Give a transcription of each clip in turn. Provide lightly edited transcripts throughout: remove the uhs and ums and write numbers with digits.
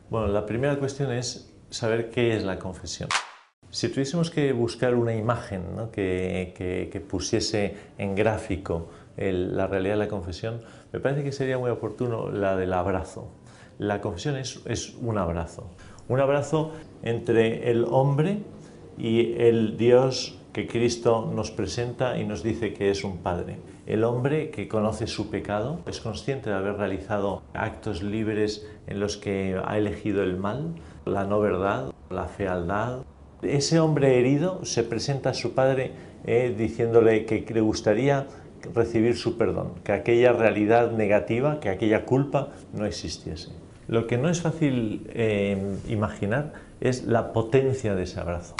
Bueno, la primera cuestión es saber qué es la confesión. Si tuviésemos que buscar una imagen, ¿no? que pusiese en gráfico la realidad de la confesión, me parece que sería muy oportuno la del abrazo. La confesión es un abrazo entre el hombre y el Dios que Cristo nos presenta y nos dice que es un Padre. El hombre que conoce su pecado, es consciente de haber realizado actos libres en los que ha elegido el mal, la no verdad, la fealdad. Ese hombre herido se presenta a su Padre diciéndole que le gustaría recibir su perdón, que aquella realidad negativa, que aquella culpa no existiese. Lo que no es fácil imaginar es la potencia de ese abrazo.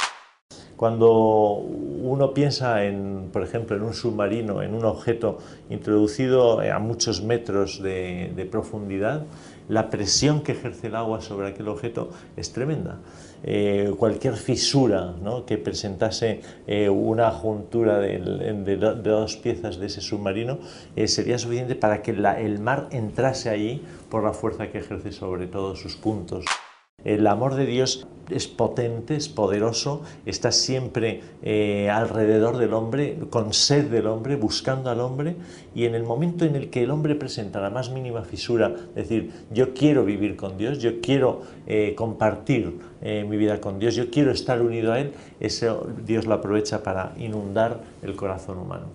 Cuando uno piensa en, por ejemplo, en un submarino, en un objeto introducido a muchos metros de profundidad, la presión que ejerce el agua sobre aquel objeto es tremenda. Cualquier fisura, ¿no?, que presentase una juntura de dos piezas de ese submarino sería suficiente para que el mar entrase allí por la fuerza que ejerce sobre todos sus puntos. El amor de Dios es potente, es poderoso, está siempre alrededor del hombre, con sed del hombre, buscando al hombre, y en el momento en el que el hombre presenta la más mínima fisura, es decir, yo quiero vivir con Dios, yo quiero compartir mi vida con Dios, yo quiero estar unido a Él, Dios lo aprovecha para inundar el corazón humano.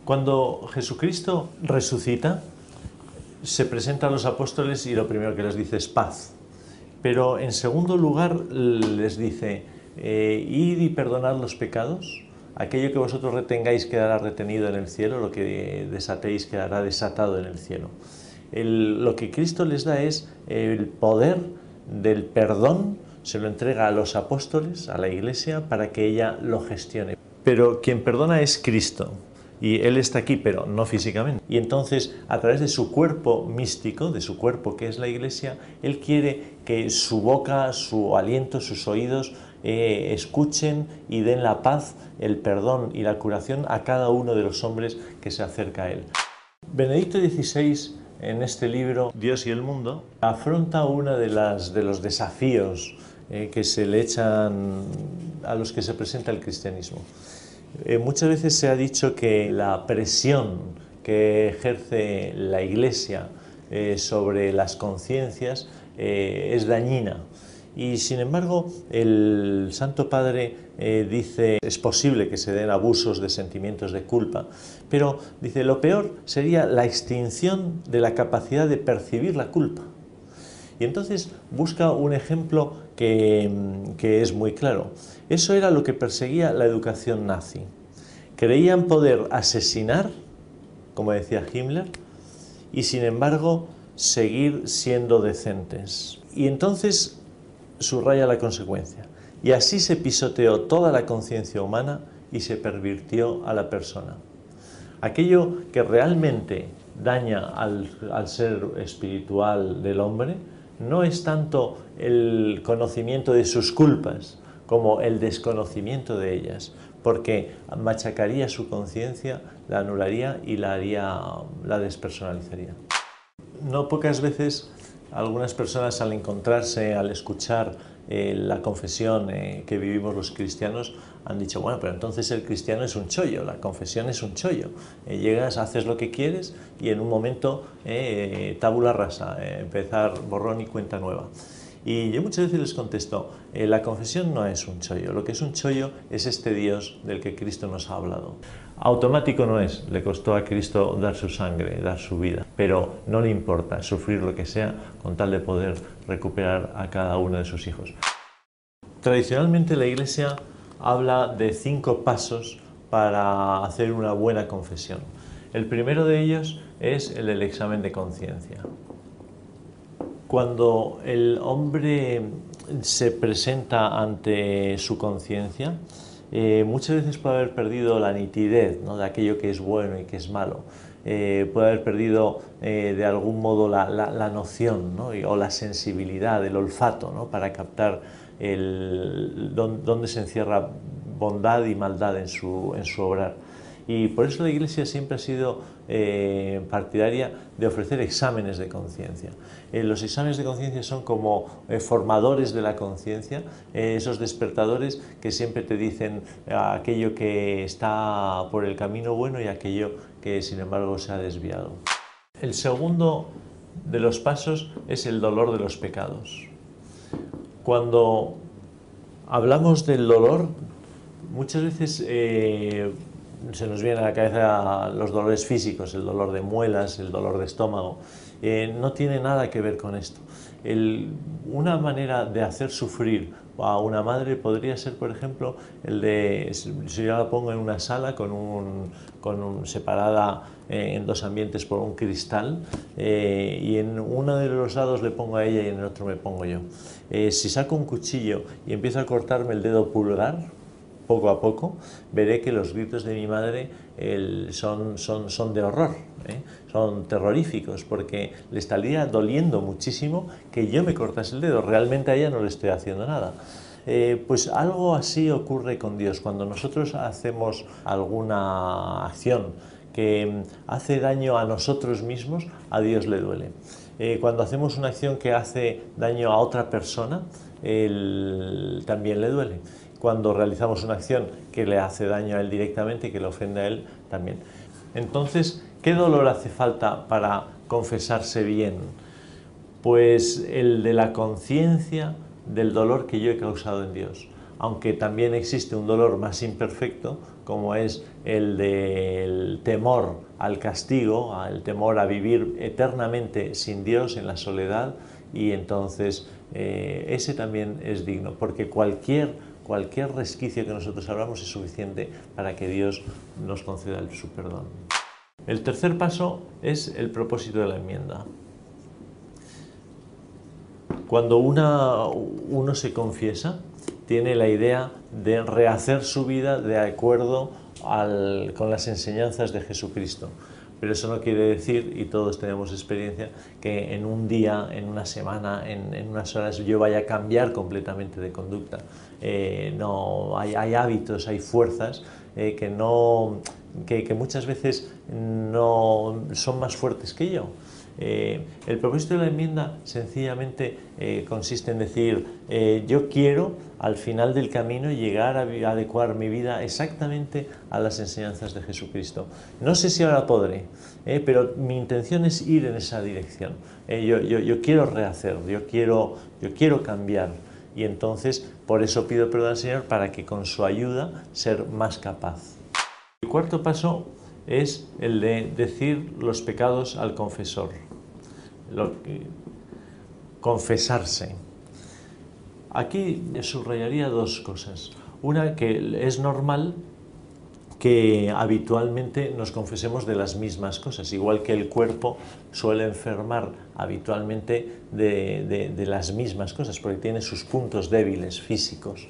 Cuando Jesucristo resucita, se presenta a los apóstoles y lo primero que les dice es paz. Pero en segundo lugar les dice, id y perdonad los pecados, aquello que vosotros retengáis quedará retenido en el cielo, lo que desatéis quedará desatado en el cielo. Lo que Cristo les da es el poder del perdón, se lo entrega a los apóstoles, a la Iglesia, para que ella lo gestione. Pero quien perdona es Cristo. Y Él está aquí, pero no físicamente. Y entonces, a través de su cuerpo místico, de su cuerpo que es la Iglesia, Él quiere que su boca, su aliento, sus oídos escuchen y den la paz, el perdón y la curación a cada uno de los hombres que se acerca a Él. Benedicto XVI, en este libro, Dios y el mundo, afronta uno de los desafíos que se le echan a los que se presenta el cristianismo. Muchas veces se ha dicho que la presión que ejerce la Iglesia sobre las conciencias es dañina. Y sin embargo, el Santo Padre dice, es posible que se den abusos de sentimientos de culpa, pero dice, lo peor sería la extinción de la capacidad de percibir la culpa. Y entonces busca un ejemplo que es muy claro. Eso era lo que perseguía la educación nazi. Creían poder asesinar, como decía Himmler, y sin embargo seguir siendo decentes. Y entonces subraya la consecuencia. Y así se pisoteó toda la conciencia humana y se pervirtió a la persona. Aquello que realmente daña al ser espiritual del hombre no es tanto el conocimiento de sus culpas como el desconocimiento de ellas, porque machacaría su conciencia, la anularía y la despersonalizaría. No pocas veces algunas personas al encontrarse, al escuchar la confesión que vivimos los cristianos, han dicho, bueno, pero entonces el cristiano es un chollo, la confesión es un chollo. Llegas, haces lo que quieres y en un momento tabula rasa, empezar borrón y cuenta nueva. Y yo muchas veces les contesto, la confesión no es un chollo, lo que es un chollo es este Dios del que Cristo nos ha hablado. Automático no es, le costó a Cristo dar su sangre, dar su vida, pero no le importa sufrir lo que sea con tal de poder recuperar a cada uno de sus hijos. Tradicionalmente la Iglesia habla de 5 pasos para hacer una buena confesión. El primero de ellos es el del examen de conciencia. Cuando el hombre se presenta ante su conciencia, muchas veces puede haber perdido la nitidez, ¿no?, de aquello que es bueno y que es malo. Puede haber perdido de algún modo la noción, ¿no?, o la sensibilidad, el olfato, ¿no?, para captar dónde se encierra bondad y maldad en su obrar. Y por eso la Iglesia siempre ha sido partidaria de ofrecer exámenes de conciencia. Los exámenes de conciencia son como formadores de la conciencia, esos despertadores que siempre te dicen aquello que está por el camino bueno y aquello que sin embargo se ha desviado. El segundo de los pasos es el dolor de los pecados. Cuando hablamos del dolor, muchas veces se nos viene a la cabeza los dolores físicos, el dolor de muelas, el dolor de estómago. No tiene nada que ver con esto. Una manera de hacer sufrir a una madre podría ser, por ejemplo, el de, si yo la pongo en una sala separada en dos ambientes por un cristal, y en uno de los lados le pongo a ella y en el otro me pongo yo. Si saco un cuchillo y empiezo a cortarme el dedo pulgar, poco a poco, veré que los gritos de mi madre son de horror, son terroríficos, porque le estaría doliendo muchísimo que yo me cortase el dedo. Realmente a ella no le estoy haciendo nada. Pues algo así ocurre con Dios. Cuando nosotros hacemos alguna acción que hace daño a nosotros mismos, a Dios le duele. Cuando hacemos una acción que hace daño a otra persona, también le duele. Cuando realizamos una acción que le hace daño a él directamente, que le ofende a él, también. Entonces, ¿qué dolor hace falta para confesarse bien? Pues el de la conciencia del dolor que yo he causado en Dios. Aunque también existe un dolor más imperfecto, como es el del temor al castigo, el temor a vivir eternamente sin Dios en la soledad, y entonces ese también es digno, porque cualquier resquicio que nosotros hablamos es suficiente para que Dios nos conceda su perdón. El tercer paso es el propósito de la enmienda. Cuando uno se confiesa, tiene la idea de rehacer su vida de acuerdo con las enseñanzas de Jesucristo. Pero eso no quiere decir, y todos tenemos experiencia, que en un día, en una semana, en unas horas yo vaya a cambiar completamente de conducta. No, hay hábitos, hay fuerzas que muchas veces no son más fuertes que yo. El propósito de la enmienda sencillamente consiste en decir, yo quiero al final del camino llegar a adecuar mi vida exactamente a las enseñanzas de Jesucristo. No sé si ahora podré, pero mi intención es ir en esa dirección. Yo quiero rehacer, yo quiero cambiar, y entonces por eso pido perdón al Señor, para que con su ayuda ser más capaz. El cuarto paso es el de decir los pecados al confesor. Confesarse. Aquí subrayaría dos cosas. Una, que es normal que habitualmente nos confesemos de las mismas cosas, igual que el cuerpo suele enfermar habitualmente de las mismas cosas, porque tiene sus puntos débiles físicos.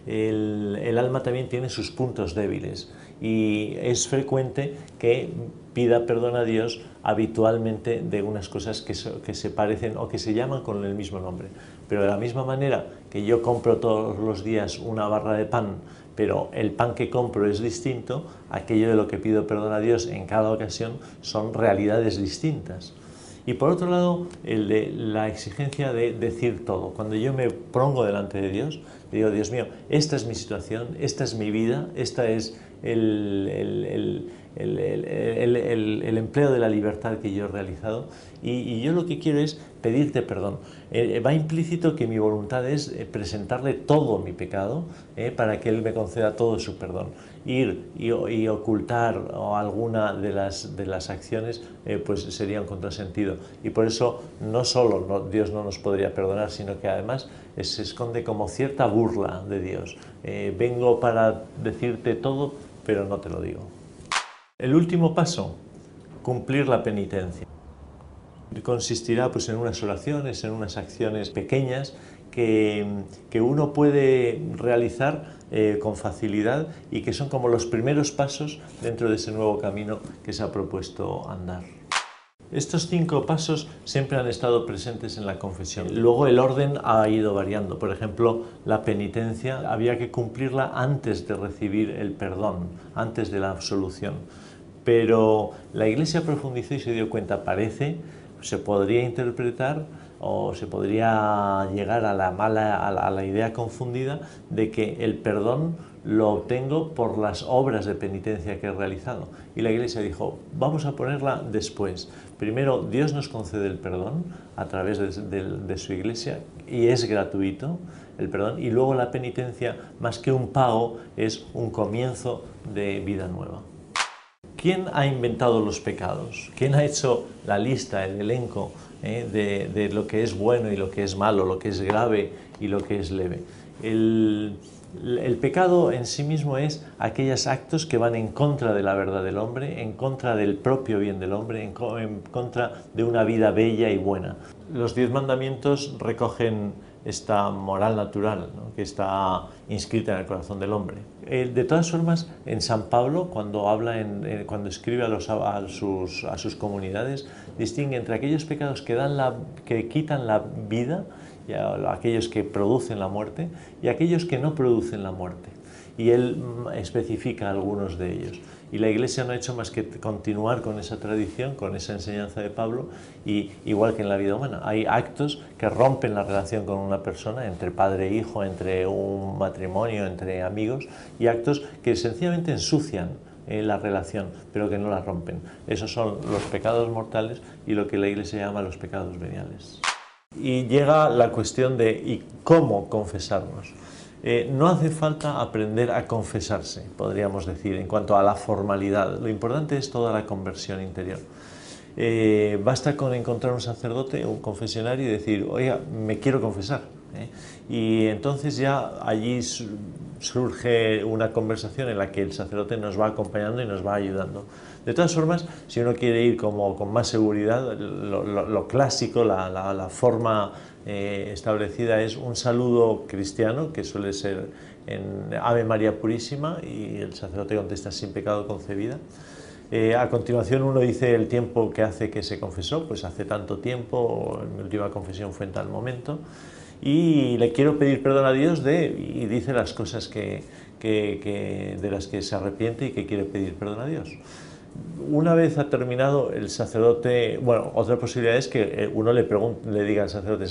El alma también tiene sus puntos débiles, y es frecuente que pida perdón a Dios habitualmente de unas cosas que se parecen o que se llaman con el mismo nombre. Pero de la misma manera que yo compro todos los días una barra de pan, pero el pan que compro es distinto, aquello de lo que pido perdón a Dios en cada ocasión son realidades distintas. Y por otro lado, el de la exigencia de decir todo. Cuando yo me pongo delante de Dios, digo, Dios mío, esta es mi situación, esta es mi vida, esta es el empleo de la libertad que yo he realizado, y yo lo que quiero es pedirte perdón. Va implícito que mi voluntad es presentarle todo mi pecado, para que Él me conceda todo su perdón. Ir y ocultar alguna de las acciones pues sería un contrasentido, y por eso no solo Dios no nos podría perdonar, sino que además se esconde como cierta burla de Dios. Vengo para decirte todo, pero no te lo digo. El último paso, cumplir la penitencia. Consistirá pues en unas oraciones, en unas acciones pequeñas que uno puede realizar con facilidad, y que son como los primeros pasos dentro de ese nuevo camino que se ha propuesto andar. Estos 5 pasos siempre han estado presentes en la confesión. Luego el orden ha ido variando. Por ejemplo, la penitencia había que cumplirla antes de recibir el perdón, antes de la absolución. Pero la Iglesia profundizó y se dio cuenta, se podría interpretar o se podría llegar a la idea confundida de que el perdón lo obtengo por las obras de penitencia que he realizado. Y la Iglesia dijo, vamos a ponerla después. Primero, Dios nos concede el perdón a través de su Iglesia y es gratuito el perdón. Y luego la penitencia, más que un pago, es un comienzo de vida nueva. ¿Quién ha inventado los pecados? ¿Quién ha hecho la lista, el elenco de lo que es bueno y lo que es malo, lo que es grave y lo que es leve? El pecado en sí mismo es aquellos actos que van en contra de la verdad del hombre, en contra del propio bien del hombre, en contra de una vida bella y buena. Los 10 mandamientos recogen esta moral natural, ¿no?, que está inscrita en el corazón del hombre. De todas formas, en San Pablo, cuando cuando escribe a sus comunidades, distingue entre aquellos pecados que quitan la vida, aquellos que producen la muerte, y aquellos que no producen la muerte. Y él especifica algunos de ellos. Y la Iglesia no ha hecho más que continuar con esa tradición, con esa enseñanza de Pablo, y igual que en la vida humana. Hay actos que rompen la relación con una persona, entre padre e hijo, entre un matrimonio, entre amigos, y actos que sencillamente ensucian la relación, pero que no la rompen. Esos son los pecados mortales y lo que la Iglesia llama los pecados veniales. Y llega la cuestión de ¿y cómo confesarnos? No hace falta aprender a confesarse, podríamos decir, en cuanto a la formalidad. Lo importante es toda la conversión interior. Basta con encontrar un sacerdote, un confesionario y decir, oiga, me quiero confesar. Y entonces ya allí surge una conversación en la que el sacerdote nos va acompañando y nos va ayudando. De todas formas, si uno quiere ir con más seguridad, lo clásico, la forma establecida es un saludo cristiano, que suele ser en Ave María Purísima, y el sacerdote contesta sin pecado concebida. A continuación uno dice el tiempo que hace que se confesó, pues hace tanto tiempo, mi última confesión fue en tal momento, y le quiero pedir perdón a Dios y dice las cosas de las que se arrepiente y que quiere pedir perdón a Dios. Una vez ha terminado, el sacerdote, bueno, otra posibilidad es que uno le diga al sacerdote,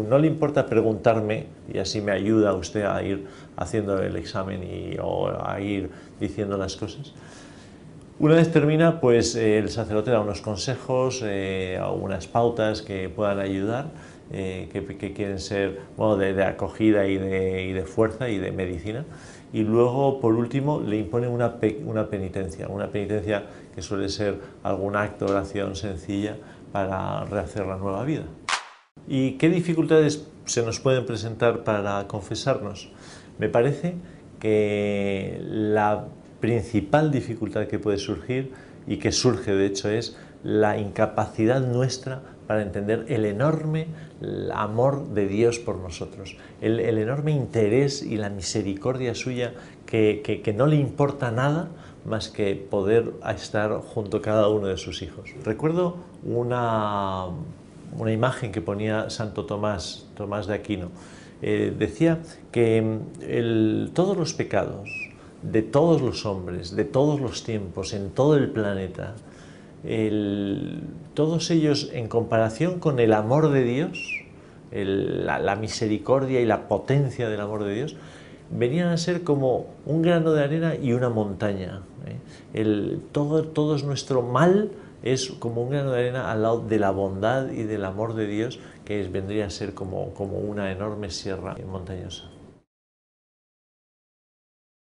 ¿no le importa preguntarme? Y así me ayuda usted a ir haciendo el examen o a ir diciendo las cosas. Una vez termina, pues el sacerdote da unos consejos, unas pautas que puedan ayudar, que quieren ser, bueno, de acogida y de fuerza y de medicina. Y luego, por último, le impone una penitencia que suele ser algún acto, oración sencilla para rehacer la nueva vida. ¿Y qué dificultades se nos pueden presentar para confesarnos? Me parece que la principal dificultad que puede surgir, y que surge de hecho, es la incapacidad nuestra para entender el enorme amor de Dios por nosotros, el enorme interés y la misericordia suya que no le importa nada más que poder estar junto a cada uno de sus hijos. Recuerdo una imagen que ponía Santo Tomás de Aquino. Decía que todos los pecados de todos los hombres, de todos los tiempos, en todo el planeta, todos ellos en comparación con el amor de Dios, la misericordia y la potencia del amor de Dios, venían a ser como un grano de arena y una montaña. Todo nuestro mal es como un grano de arena al lado de la bondad y del amor de Dios, que vendría a ser como una enorme sierra montañosa.